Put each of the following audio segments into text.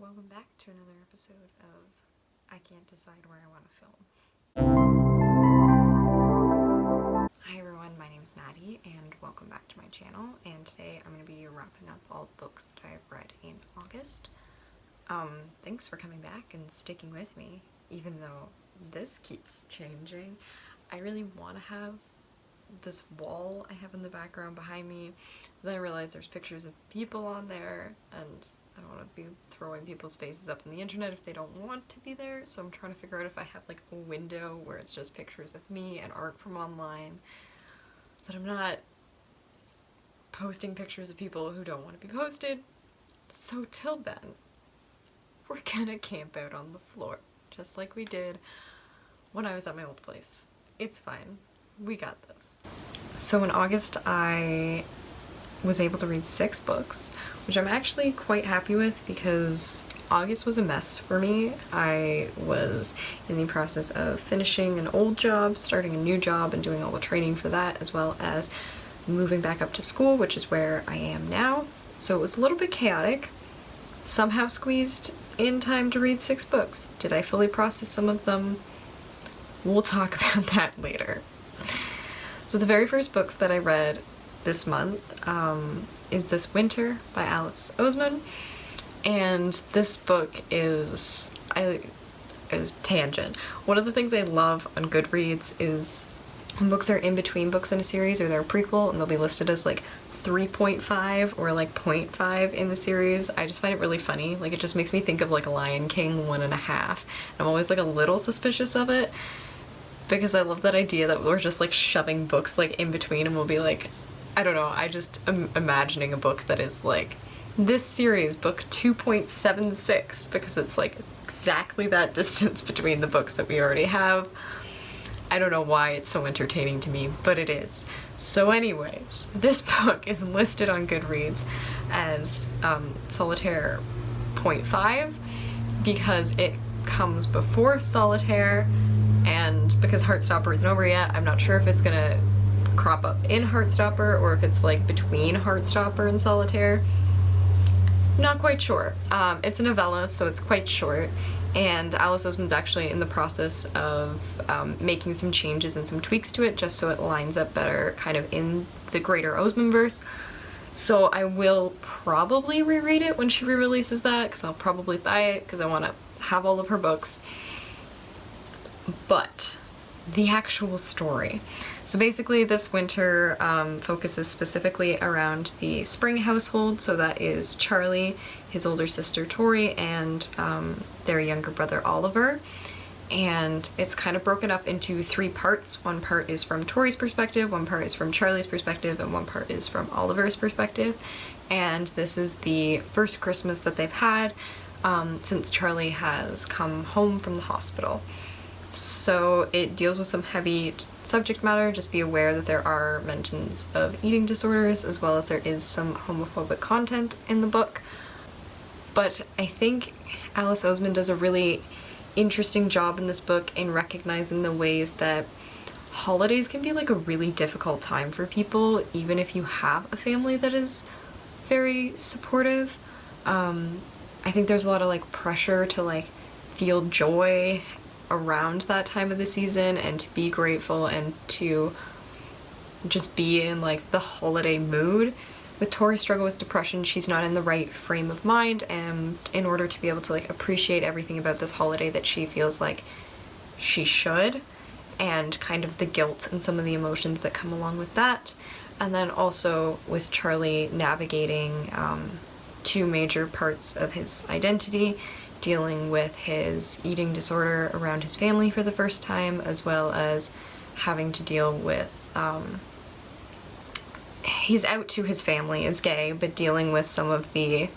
Welcome back to another episode of I Can't Decide Where I Want to Film. Hi everyone, my name is Maddie and welcome back to my channel, and today I'm going to be wrapping up all the books that I've read in August. Thanks for coming back and sticking with me, even though this keeps changing. I really want to have this wall I have in the background behind me. Then I realized there's pictures of people on there, and I don't want to be throwing people's faces up on the internet if they don't want to be there, so I'm trying to figure out if I have like a window where it's just pictures of me and art from online, so that I'm not posting pictures of people who don't want to be posted. So till then, we're gonna camp out on the floor, just like we did when I was at my old place. It's fine. We got this. So in August, I was able to read 6 books, which I'm actually quite happy with because August was a mess for me. I was in the process of finishing an old job, starting a new job, and doing all the training for that, as well as moving back up to school, which is where I am now. So it was a little bit chaotic. Somehow squeezed in time to read 6 books. Did I fully process some of them? We'll talk about that later. So the very first books that I read this month is This Winter by Alice Oseman, and this book is tangent. One of the things I love on Goodreads is when books are in between books in a series, or they're a prequel and they'll be listed as like 3.5 or like 0.5 in the series. I just find it really funny. Like, it just makes me think of like Lion King 1.5. I'm always like a little suspicious of it, because I love that idea that we're just like shoving books like in between, and we'll be like, I don't know, I just am imagining a book that is like this series, book 2.76, because it's like exactly that distance between the books that we already have. I don't know why it's so entertaining to me, but it is. So anyways, this book is listed on Goodreads as Solitaire 0.5 because it comes before Solitaire, and because Heartstopper isn't over yet, I'm not sure if it's gonna crop up in Heartstopper or if it's like between Heartstopper and Solitaire. Not quite sure. It's a novella, so it's quite short, and Alice Oseman's actually in the process of making some changes and some tweaks to it just so it lines up better kind of in the greater Osemanverse. So I will probably reread it when she re-releases that, because I'll probably buy it because I want to have all of her books. But the actual story. So basically This Winter focuses specifically around the Spring household, so that is Charlie, his older sister Tori, and their younger brother Oliver. And it's kind of broken up into 3 parts. One part is from Tori's perspective, one part is from Charlie's perspective, and one part is from Oliver's perspective. And this is the first Christmas that they've had since Charlie has come home from the hospital. So it deals with some heavy subject matter. Just be aware that there are mentions of eating disorders, as well as there is some homophobic content in the book. But I think Alice Oseman does a really interesting job in this book in recognizing the ways that holidays can be like a really difficult time for people, even if you have a family that is very supportive. I think there's a lot of like pressure to like feel joy around that time of the season and to be grateful and to just be in like the holiday mood. With Tori's struggle with depression, she's not in the right frame of mind, and in order to be able to like appreciate everything about this holiday that she feels like she should, and kind of the guilt and some of the emotions that come along with that. And then also with Charlie navigating 2 major parts of his identity, dealing with his eating disorder around his family for the first time, as well as having to deal with, he's out to his family as gay, but dealing with some of the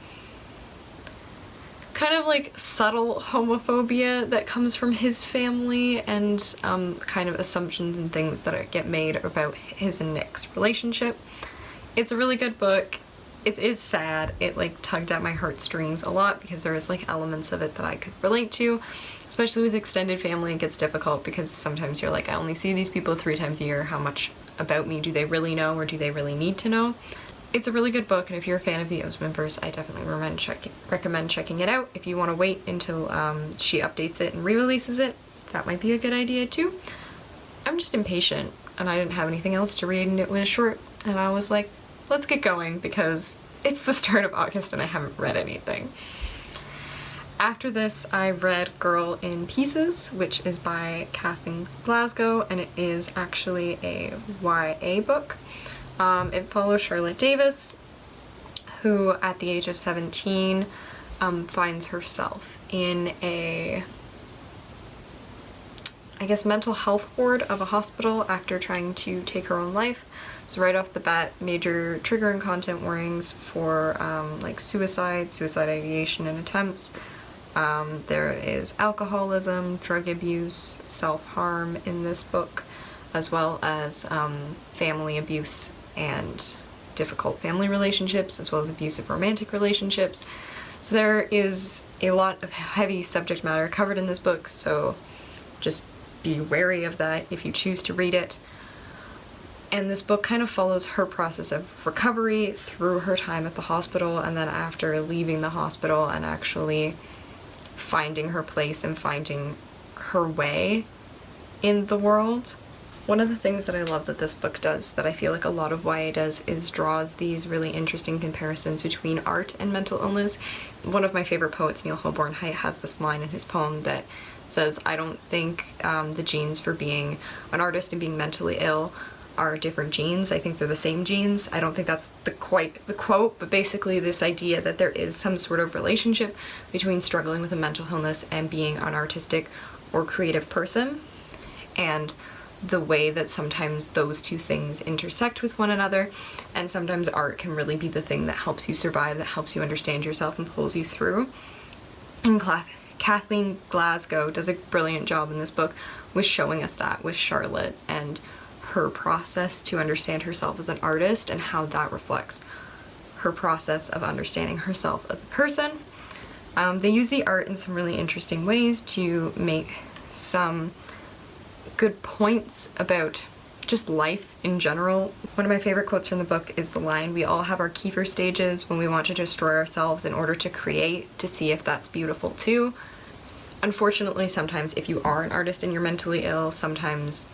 kind of like subtle homophobia that comes from his family, and kind of assumptions and things that get made about his and Nick's relationship. It's a really good book. It is sad. It like tugged at my heartstrings a lot because there is like elements of it that I could relate to, especially with extended family. It gets difficult because sometimes you're like, I only see these people 3 times a year. How much about me do they really know, or do they really need to know? It's a really good book, and if you're a fan of the Osmondverse, I definitely recommend checking it out. If you want to wait until she updates it and re-releases it, that might be a good idea too. I'm just impatient, and I didn't have anything else to read, and it was short, and I was like, let's get going, because it's the start of August and I haven't read anything. After this, I read Girl in Pieces, which is by Kathleen Glasgow, and it is actually a YA book. It follows Charlotte Davis, who at the age of 17 finds herself in a, I guess, mental health ward of a hospital after trying to take her own life. So right off the bat, major triggering content warnings for like suicide ideation and attempts. There is alcoholism, drug abuse, self-harm in this book, as well as family abuse and difficult family relationships, as well as abusive romantic relationships. So there is a lot of heavy subject matter covered in this book, so just be wary of that if you choose to read it. And this book kind of follows her process of recovery through her time at the hospital, and then after leaving the hospital and actually finding her place and finding her way in the world. One of the things that I love that this book does, that I feel like a lot of YA does, is draws these really interesting comparisons between art and mental illness. One of my favorite poets, Neil Holborn, has this line in his poem that says, I don't think the genes for being an artist and being mentally ill are different genes. I think they're the same genes. I don't think that's quite the quote, but basically this idea that there is some sort of relationship between struggling with a mental illness and being an artistic or creative person, and the way that sometimes those two things intersect with one another, and sometimes art can really be the thing that helps you survive, that helps you understand yourself and pulls you through. And Kathleen Glasgow does a brilliant job in this book with showing us that with Charlotte and her process to understand herself as an artist and how that reflects her process of understanding herself as a person. They use the art in some really interesting ways to make some good points about just life in general. One of my favorite quotes from the book is the line, "We all have our Kiefer stages when we want to destroy ourselves in order to create, to see if that's beautiful too." Unfortunately, sometimes if you are an artist and you're mentally ill, sometimes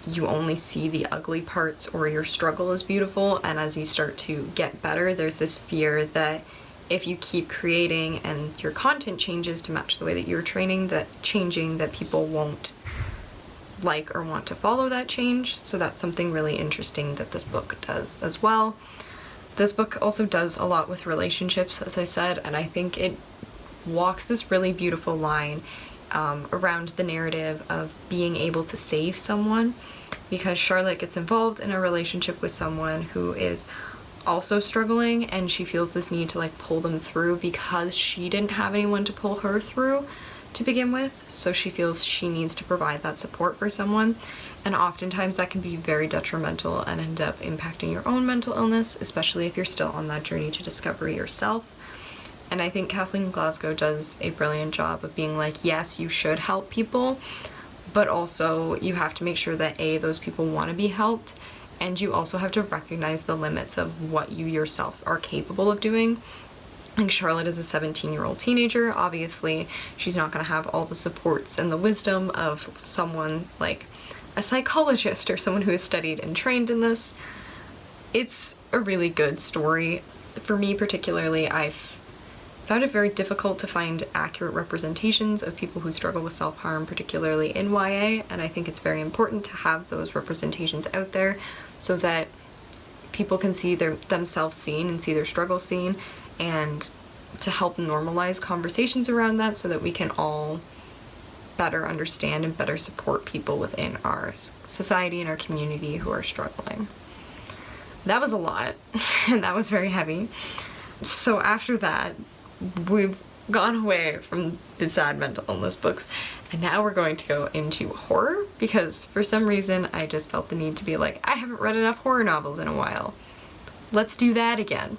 you only see the ugly parts or your struggle is beautiful, and as you start to get better, there's this fear that if you keep creating and your content changes to match the way that you're changing, that people won't like or want to follow that change. So that's something really interesting that this book does as well. This book also does a lot with relationships, as I said, and I think it walks this really beautiful line around the narrative of being able to save someone, because Charlotte gets involved in a relationship with someone who is also struggling, and she feels this need to like pull them through because she didn't have anyone to pull her through to begin with, so she feels she needs to provide that support for someone, and oftentimes that can be very detrimental and end up impacting your own mental illness, especially if you're still on that journey to discover yourself. And I think Kathleen Glasgow does a brilliant job of being like, yes, you should help people, but also you have to make sure that those people want to be helped, and you also have to recognize the limits of what you yourself are capable of doing. Like Charlotte is a 17-year-old teenager. Obviously, she's not going to have all the supports and the wisdom of someone like a psychologist or someone who has studied and trained in this. It's a really good story. For me particularly, I've found it very difficult to find accurate representations of people who struggle with self-harm, particularly in YA, and I think it's very important to have those representations out there so that people can see themselves seen and see their struggle seen, and to help normalize conversations around that so that we can all better understand and better support people within our society and our community who are struggling. That was a lot, and that was very heavy. So after that, we've gone away from the sad mental illness books, and now we're going to go into horror, because for some reason I just felt the need to be like, I haven't read enough horror novels in a while. Let's do that again.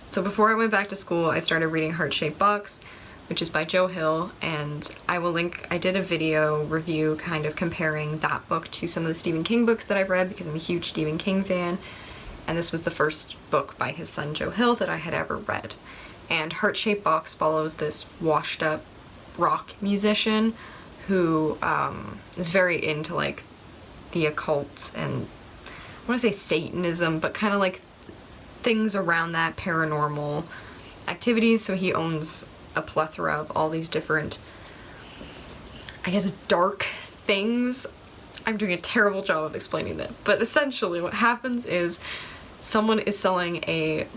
So before I went back to school, I started reading Heart-Shaped Box, which is by Joe Hill, and I did a video review kind of comparing that book to some of the Stephen King books that I've read, because I'm a huge Stephen King fan, and this was the first book by his son Joe Hill that I had ever read. And Heart-Shaped Box follows this washed up rock musician who is very into like the occult and I want to say Satanism, but kind of like things around that, paranormal activities. So he owns a plethora of all these different, I guess, dark things. I'm doing a terrible job of explaining that, but essentially what happens is someone is selling a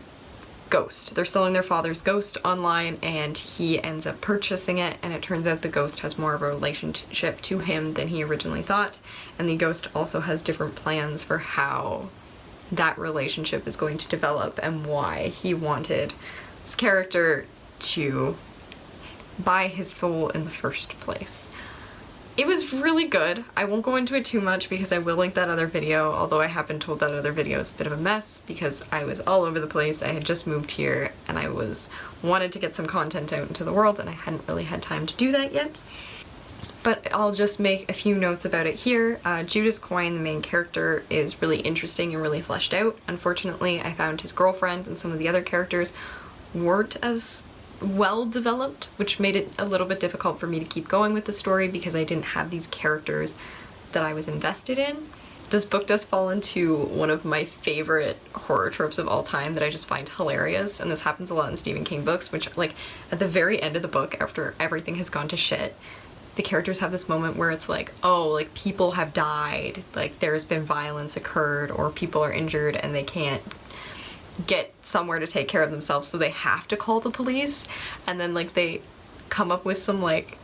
ghost. They're selling their father's ghost online, and he ends up purchasing it, and it turns out the ghost has more of a relationship to him than he originally thought, and the ghost also has different plans for how that relationship is going to develop and why he wanted this character to buy his soul in the first place. It was really good. I won't go into it too much because I will link that other video, although I have been told that other video is a bit of a mess because I was all over the place. I had just moved here and I wanted to get some content out into the world and I hadn't really had time to do that yet. But I'll just make a few notes about it here. Judas Coin, the main character, is really interesting and really fleshed out. Unfortunately, I found his girlfriend and some of the other characters weren't as well developed, which made it a little bit difficult for me to keep going with the story because I didn't have these characters that I was invested in. This book does fall into one of my favorite horror tropes of all time that I just find hilarious, and this happens a lot in Stephen King books, which, like, at the very end of the book, after everything has gone to shit, the characters have this moment where it's like, oh, like, people have died, like, there's been violence occurred, or people are injured and they can't get somewhere to take care of themselves, so they have to call the police, and then like they come up with some like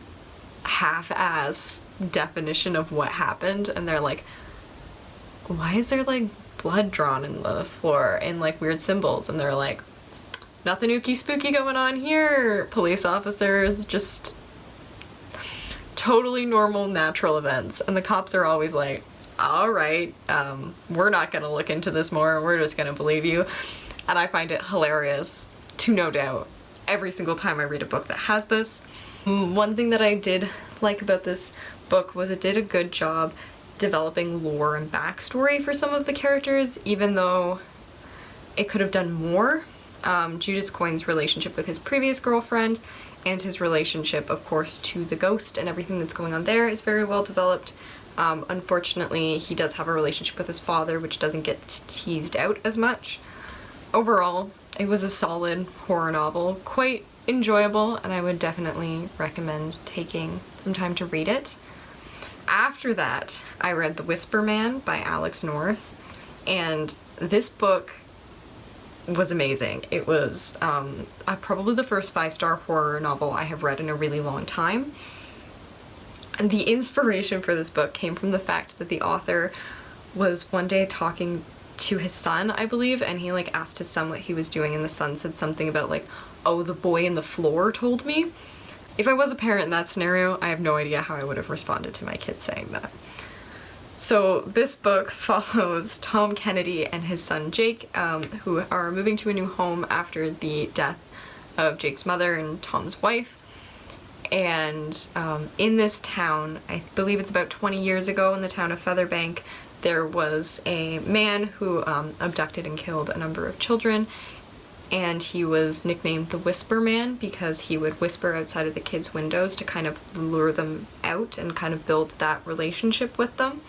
half-ass definition of what happened, and they're like, why is there like blood drawn in the floor and like weird symbols, and they're like, nothing ooky spooky going on here, police officers, just totally normal natural events. And the cops are always like, all right, we're not gonna look into this more, we're just gonna believe you. And I find it hilarious, to no doubt, every single time I read a book that has this. One thing that I did like about this book was it did a good job developing lore and backstory for some of the characters, even though it could have done more. Judas Coin's relationship with his previous girlfriend and his relationship, of course, to the ghost and everything that's going on there is very well developed. Unfortunately, he does have a relationship with his father, which doesn't get teased out as much. Overall, it was a solid horror novel, quite enjoyable, and I would definitely recommend taking some time to read it. After that, I read The Whisper Man by Alex North, and this book was amazing. It was probably the first 5-star horror novel I have read in a really long time. And the inspiration for this book came from the fact that the author was one day talking to his son, I believe, and he like asked his son what he was doing, and the son said something about like, oh, the boy in the floor told me. If I was a parent in that scenario, I have no idea how I would have responded to my kid saying that. So this book follows Tom Kennedy and his son Jake, who are moving to a new home after the death of Jake's mother and Tom's wife. And in this town, I believe it's about 20 years ago, in the town of Featherbank, there was a man who abducted and killed a number of children, and he was nicknamed the Whisper Man because he would whisper outside of the kids' windows to kind of lure them out and kind of build that relationship with them.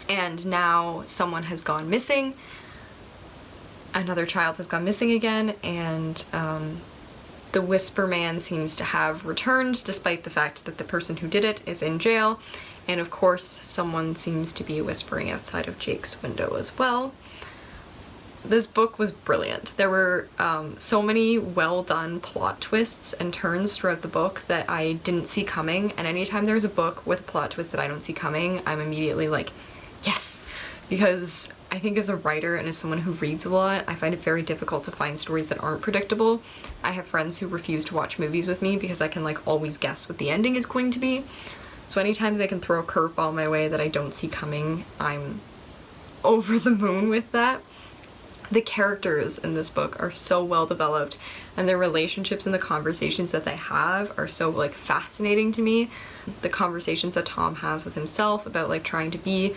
And now someone has gone missing, another child has gone missing again, and the Whisper Man seems to have returned despite the fact that the person who did it is in jail. And of course, someone seems to be whispering outside of Jake's window as well. This book was brilliant. There were so many well done plot twists and turns throughout the book that I didn't see coming, and anytime there's a book with a plot twist that I don't see coming, I'm immediately like, yes! Because I think as a writer and as someone who reads a lot, I find it very difficult to find stories that aren't predictable. I have friends who refuse to watch movies with me because I can like always guess what the ending is going to be. So anytime they can throw a curveball my way that I don't see coming, I'm over the moon with that. The characters in this book are so well developed, and their relationships and the conversations that they have are so like fascinating to me. The conversations that Tom has with himself about like trying to be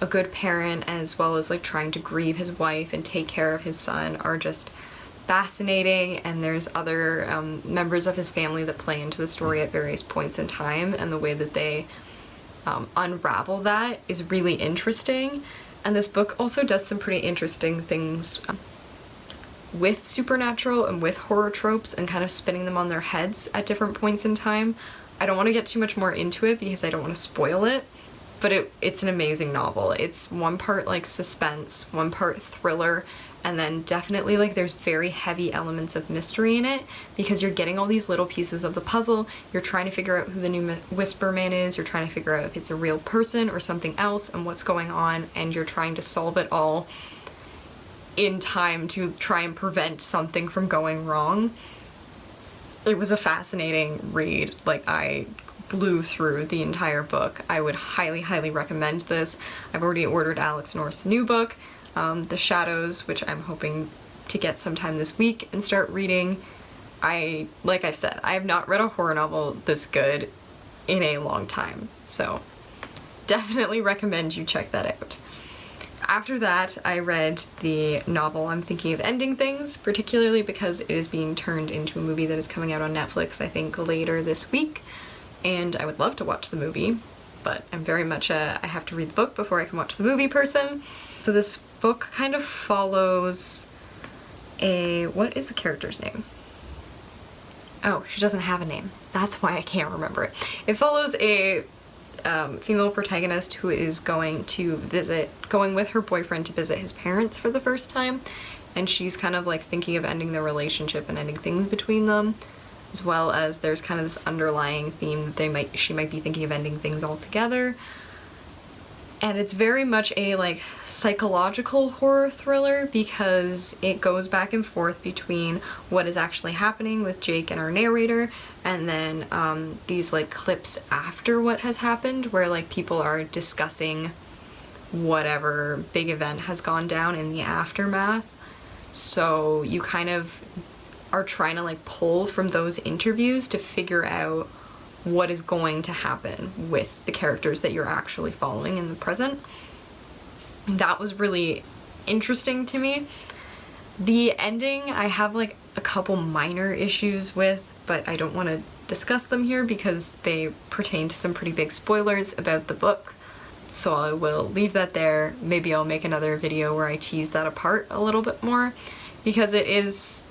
a good parent, as well as like trying to grieve his wife and take care of his son, are just fascinating. And there's other members of his family that play into the story at various points in time, and the way that they unravel that is really interesting. And this book also does some pretty interesting things with supernatural and with horror tropes, and kind of spinning them on their heads at different points in time. I don't want to get too much more into it because I don't want to spoil it, but it's an amazing novel. It's one part like suspense, one part thriller, and then definitely like there's very heavy elements of mystery in it, because you're getting all these little pieces of the puzzle. You're trying to figure out who the new Whisper Man is, you're trying to figure out if it's a real person or something else and what's going on, and you're trying to solve it all in time to try and prevent something from going wrong. It was a fascinating read. Like, I blew through the entire book. I would highly, highly recommend this. I've already ordered Alex North's new book, The Shadows, which I'm hoping to get sometime this week and start reading. Like I said, I have not read a horror novel this good in a long time, so definitely recommend you check that out. After that, I read the novel I'm Thinking of Ending Things, particularly because it is being turned into a movie that is coming out on Netflix, I think, later this week, and I would love to watch the movie, but I'm very much a I have to read the book before I can watch the movie person. So this book kind of follows what is the character's name? Oh, she doesn't have a name. That's why I can't remember it. It follows a female protagonist who is going with her boyfriend to visit his parents for the first time, and she's kind of like thinking of ending the relationship and ending things between them, as well as there's kind of this underlying theme that she might be thinking of ending things altogether. And it's very much a like psychological horror thriller, because it goes back and forth between what is actually happening with Jake and our narrator, and then these like clips after what has happened, where like people are discussing whatever big event has gone down in the aftermath. So you kind of are trying to like pull from those interviews to figure out what is going to happen with the characters that you're actually following in the present. That was really interesting to me. The ending, I have like a couple minor issues with, but I don't want to discuss them here because they pertain to some pretty big spoilers about the book. So I will leave that there. Maybe I'll make another video where I tease that apart a little bit more, because it is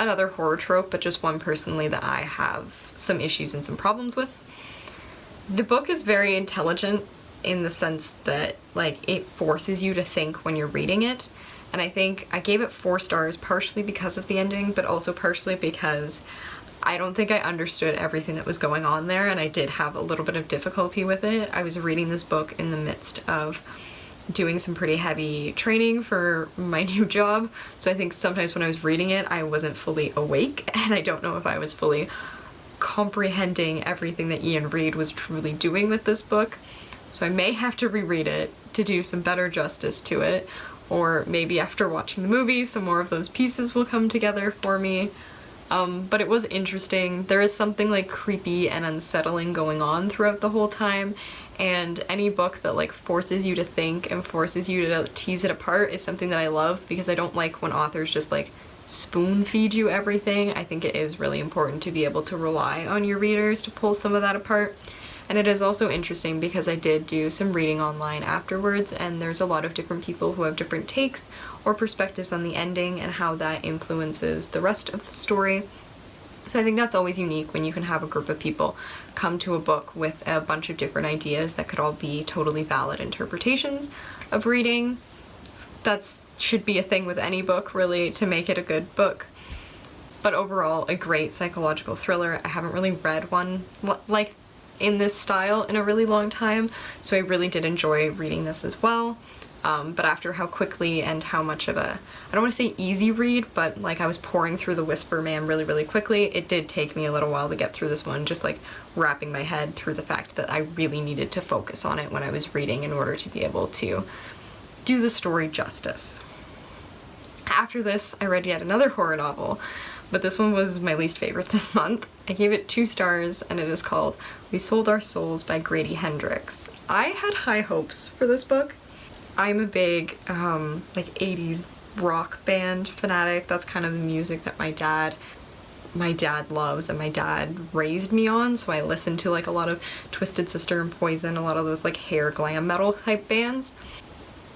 another horror trope, but just one personally that I have some issues and some problems with. The book is very intelligent in the sense that like it forces you to think when you're reading it, and I think I gave it 4 stars partially because of the ending, but also partially because I don't think I understood everything that was going on there, and I did have a little bit of difficulty with it. I was reading this book in the midst of doing some pretty heavy training for my new job, so I think sometimes when I was reading it I wasn't fully awake, and I don't know if I was fully comprehending everything that Ian Reid was truly doing with this book. So I may have to reread it to do some better justice to it, or maybe after watching the movie some more of those pieces will come together for me. But it was interesting. There is something like creepy and unsettling going on throughout the whole time, and any book that like forces you to think and forces you to tease it apart is something that I love, because I don't like when authors just like spoon feed you everything. I think it is really important to be able to rely on your readers to pull some of that apart. And it is also interesting because I did do some reading online afterwards, and there's a lot of different people who have different takes or perspectives on the ending and how that influences the rest of the story. So I think that's always unique when you can have a group of people come to a book with a bunch of different ideas that could all be totally valid interpretations of reading. That should be a thing with any book, really, to make it a good book. But overall, a great psychological thriller. I haven't really read one like in this style in a really long time, so I really did enjoy reading this as well. But after how quickly and how much of a, I don't want to say easy read, but like I was pouring through The Whisper Man really, really quickly, it did take me a little while to get through this one, just like wrapping my head through the fact that I really needed to focus on it when I was reading in order to be able to do the story justice. After this, I read yet another horror novel, but this one was my least favorite this month. I gave it 2 stars, and it is called We Sold Our Souls by Grady Hendrix. I had high hopes for this book. I'm a big like 80s rock band fanatic. That's kind of the music that my dad loves and my dad raised me on, so I listened to like a lot of Twisted Sister and Poison, a lot of those like hair glam metal type bands.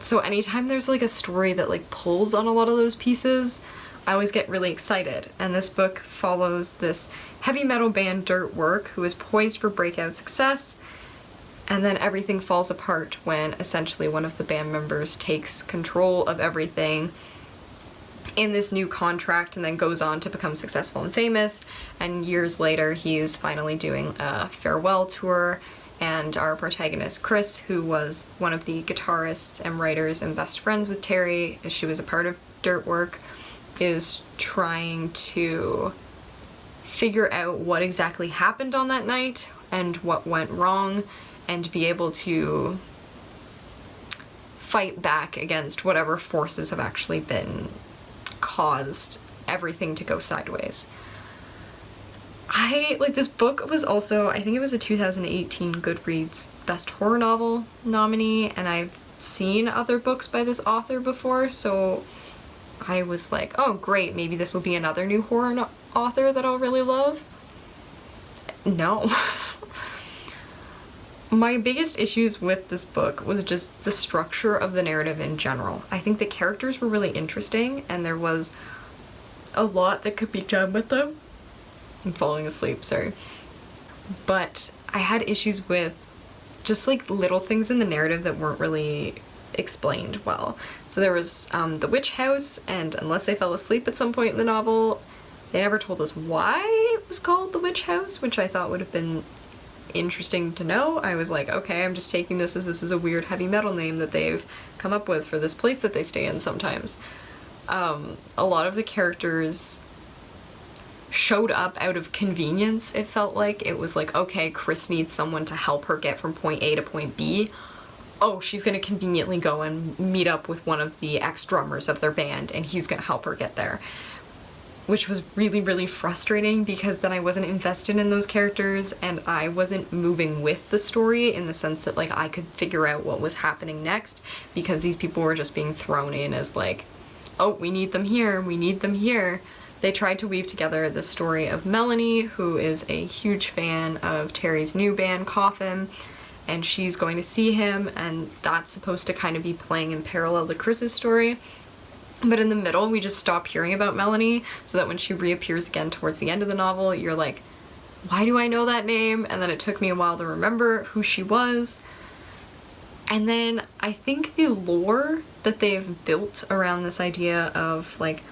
So anytime there's like a story that like pulls on a lot of those pieces, I always get really excited. And this book follows this heavy metal band Dirtwork, who is poised for breakout success, and then everything falls apart when essentially one of the band members takes control of everything in this new contract and then goes on to become successful and famous. And years later, he's finally doing a farewell tour, and our protagonist Chris, who was one of the guitarists and writers and best friends with Terry as she was a part of Dirtwork, is trying to figure out what exactly happened on that night and what went wrong, and be able to fight back against whatever forces have actually been caused everything to go sideways. This book was also, I think it was a 2018 Goodreads Best Horror Novel nominee, and I've seen other books by this author before, so I was like, oh great, maybe this will be another new horror author that I'll really love. No. My biggest issues with this book was just the structure of the narrative in general. I think the characters were really interesting and there was a lot that could be done with them. I'm falling asleep, sorry. But I had issues with just like little things in the narrative that weren't really explained well. So there was the witch house, and unless I fell asleep at some point in the novel, they never told us why it was called the witch house, which I thought would have been interesting to know. I was like, okay, I'm just taking this as this is a weird heavy metal name that they've come up with for this place that they stay in sometimes. A lot of the characters showed up out of convenience. It felt like it was like, okay, Chris needs someone to help her get from point A to point B. Oh, she's gonna conveniently go and meet up with one of the ex-drummers of their band and he's gonna help her get there. Which was really, really frustrating because then I wasn't invested in those characters and I wasn't moving with the story in the sense that like I could figure out what was happening next, because these people were just being thrown in as like, oh, we need them here, we need them here. They tried to weave together the story of Melanie, who is a huge fan of Terry's new band, Coffin, and she's going to see him, and that's supposed to kind of be playing in parallel to Chris's story. But in the middle, we just stop hearing about Melanie, so that when she reappears again towards the end of the novel, you're like, why do I know that name? And then it took me a while to remember who she was. And then I think the lore that they've built around this idea of like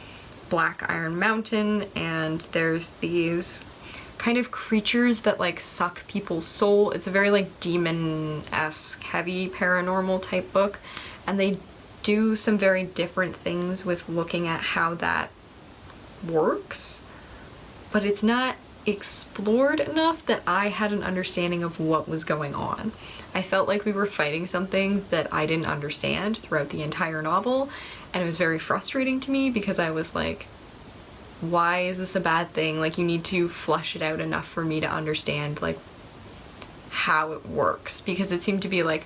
Black Iron Mountain, and there's these kind of creatures that like suck people's soul. It's a very like demon-esque, heavy paranormal type book, and they do some very different things with looking at how that works, but it's not explored enough that I had an understanding of what was going on. I felt like we were fighting something that I didn't understand throughout the entire novel, and it was very frustrating to me because I was like, why is this a bad thing? Like, you need to flesh it out enough for me to understand like how it works, because it seemed to be like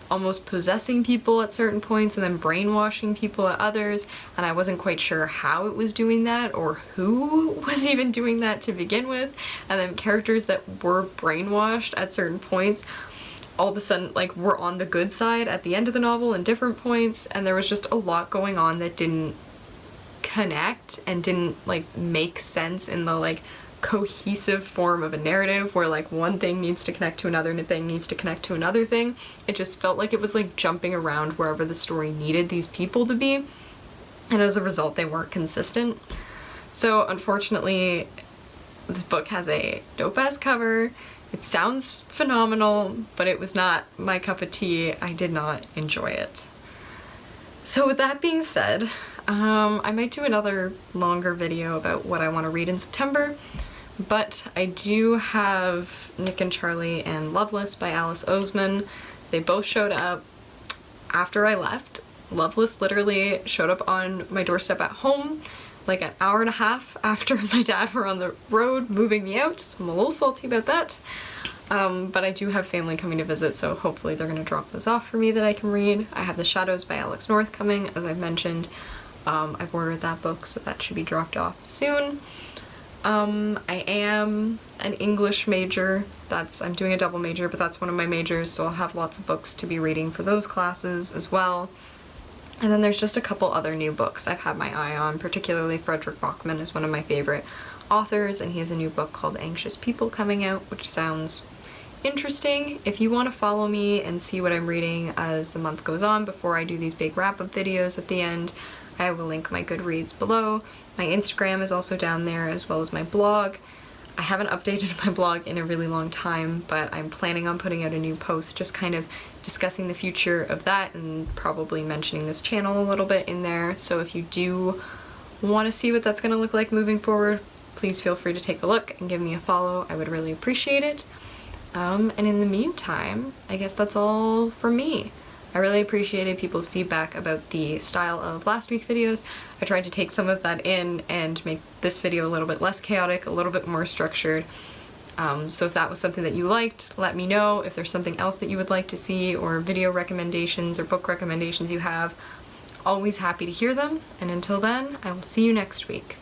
almost possessing people at certain points and then brainwashing people at others, and I wasn't quite sure how it was doing that or who was even doing that to begin with. And then characters that were brainwashed at certain points all of a sudden like were on the good side at the end of the novel in different points, and there was just a lot going on that didn't connect and didn't like make sense in the like cohesive form of a narrative where like one thing needs to connect to another and a thing needs to connect to another thing. It just felt like it was like jumping around wherever the story needed these people to be, and as a result they weren't consistent. So unfortunately this book has a dope-ass cover. It sounds phenomenal, but it was not my cup of tea. I did not enjoy it. So with that being said, I might do another longer video about what I want to read in September, but I do have Nick and Charlie and Loveless by Alice Oseman. They both showed up after I left. Loveless literally showed up on my doorstep at home like an hour and a half after my dad were on the road moving me out, so I'm a little salty about that. But I do have family coming to visit, so hopefully they're going to drop those off for me that I can read. I have The Shadows by Alex North coming, as I've mentioned. I've ordered that book, so that should be dropped off soon. I am an English major. I'm doing a double major, but that's one of my majors, so I'll have lots of books to be reading for those classes as well. And then there's just a couple other new books I've had my eye on, particularly Fredrik Backman is one of my favorite authors, and he has a new book called Anxious People coming out, which sounds interesting. If you want to follow me and see what I'm reading as the month goes on before I do these big wrap-up videos at the end, I will link my Goodreads below. My Instagram is also down there, as well as my blog. I haven't updated my blog in a really long time, but I'm planning on putting out a new post just kind of discussing the future of that and probably mentioning this channel a little bit in there. So if you do want to see what that's going to look like moving forward, please feel free to take a look and give me a follow. I would really appreciate it. And in the meantime, I guess that's all from me. I really appreciated people's feedback about the style of last week's videos. I tried to take some of that in and make this video a little bit less chaotic, a little bit more structured. So if that was something that you liked, let me know. If there's something else that you would like to see, or video recommendations or book recommendations you have, always happy to hear them. And until then, I will see you next week.